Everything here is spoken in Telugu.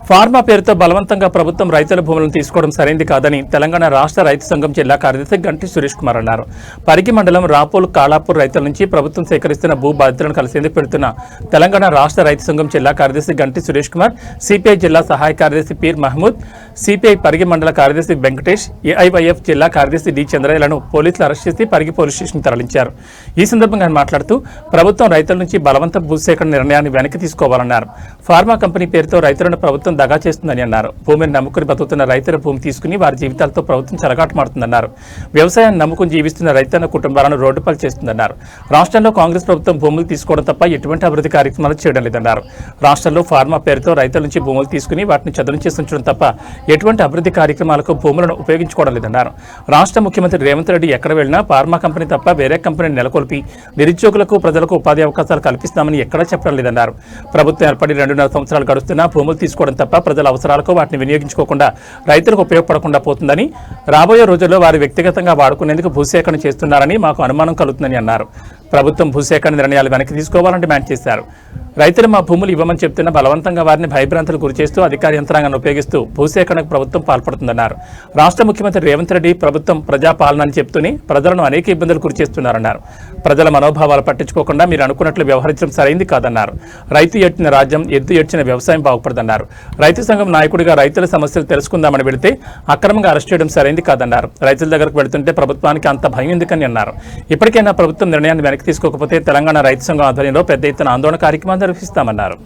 ఫార్మా పేరుతో బలవంతంగా ప్రభుత్వం రైతుల భూములను తీసుకోవడం సరైంది కాదని తెలంగాణ రాష్ట్ర రైతు సంఘం జిల్లా కార్యదర్శి గంటి సురేష్ కుమార్ అన్నారు. పరిగి మండలం రాపోల్ కాళాపూర్ రైతుల నుంచి ప్రభుత్వం సేకరిస్తున్న భూ బాధితులను కలిసేందుకు పెడుతున్న తెలంగాణ రాష్ట్ర రైతు సంఘం జిల్లా కార్యదర్శి గంటి సురేష్ కుమార్, సిపిఐ జిల్లా సహాయ కార్యదర్శి పీర్ మహమూద్, సిపిఐ పరిగి మండల కార్యదర్శి వెంకటేష్, ఏఐవైఎఫ్ జిల్లా కార్యదర్శి డి చంద్రయ్యలను పోలీసులు అరెస్ట్ చేసి పరిగి పోలీస్ స్టేషన్ తరలించారు. ఈ సందర్భంగా ఆయన మాట్లాడుతూ ప్రభుత్వం రైతుల నుంచి బలవంత భూసేకరణ నిర్ణయాన్ని వెనక్కి తీసుకోవాలన్నారు. ఫార్మా కంపెనీ పేరుతో రైతులను ప్రభుత్వం దగా చేస్తుందని అన్నారు. భూమిని నమ్ముకుని బతుకుతున్న రైతుల భూమి తీసుకుని వారి జీవితాలతో ప్రభుత్వం చెలగాటమాడుతుందన్నారు. వ్యవసాయాన్ని నమ్ముకుని జీవిస్తున్న రైతన్న కుటుంబాలను రోడ్డుపాలు చేస్తుందన్నారు. రాష్ట్రంలో కాంగ్రెస్ ప్రభుత్వం భూములు తీసుకోవడం తప్ప ఎటువంటి అభివృద్ధి కార్యక్రమాలు చేయడం లేదన్నారు. రాష్ట్రంలో ఫార్మా పేరుతో రైతుల నుంచి భూములు తీసుకుని వాటిని చదును చేసి ఉంచడం తప్ప ఎటువంటి అభివృద్ధి కార్యక్రమాలకు భూములను ఉపయోగించుకోవడం లేదన్నారు. రాష్ట్ర ముఖ్యమంత్రి రేవంత్ రెడ్డి ఎక్కడ వెళ్లినా ఫార్మా కంపెనీ తప్ప వేరే కంపెనీని నెలకొల్పి నిరుద్యోగులకు ప్రజలకు ఉపాధి అవకాశాలు కల్పిస్తామని ఎక్కడా చెప్పడం లేదన్నారు. ప్రభుత్వం ఏర్పడి 2.5 సంవత్సరాలు గడుస్తున్నా భూములు తీసుకోవడం తప్ప ప్రజల అవసరాలకు వాటిని వినియోగించుకోకుండా రైతులకు ఉపయోగపడకుండా పోతుందని, రాబోయే రోజుల్లో వారు వ్యక్తిగతంగా వాడుకునేందుకు భూసేకరణ చేస్తున్నారని మాకు అనుమానం కలుగుతుందని అన్నారు. ప్రభుత్వం భూసేకరణ నిర్ణయాలు వెనక్కి తీసుకోవాలని డిమాండ్ చేశారు. రైతులు మా భూములు ఇవ్వమని చెప్తున్న బలవంతంగా వారిని భయభ్రాంతులు గురిచేస్తూ అధికార యంత్రాంగాన్ని ఉపయోగిస్తూ భూసేకరణకు ప్రభుత్వం పాల్పడుతుందన్నారు. రాష్ట్ర ముఖ్యమంత్రి రేవంత్ రెడ్డి ప్రభుత్వం ప్రజాపాలన అని చెప్తూనే ప్రజలను అనేక ఇబ్బందులు గురిచేస్తున్నారన్నారు. ప్రజల మనోభావాలు పట్టించుకోకుండా మీరు అనుకున్నట్లు వ్యవహరించడం సరైంది కాదన్నారు. రైతు ఏడ్చిన రాజ్యం, ఎద్దు ఏడ్చిన వ్యవసాయం బాగుపడదన్నారు. రైతు సంఘం నాయకుడిగా రైతుల సమస్యలు తెలుసుకుందామని వెళితే అక్రమంగా అరెస్ట్ చేయడం సరైంది కాదన్నారు. రైతుల దగ్గరకు వెళుతుంటే ప్రభుత్వానికి అంత భయం ఎందుకని అన్నారు. ఇప్పటికైనా ప్రభుత్వం నిర్ణయాన్ని వెనక్కి తీసుకోకపోతే తెలంగాణ రైతు సంఘం ఆధ్వర్యంలో పెద్ద ఎత్తున ఆందోళన కార్యక్రమాలు నిర్వహిస్తామన్నారు.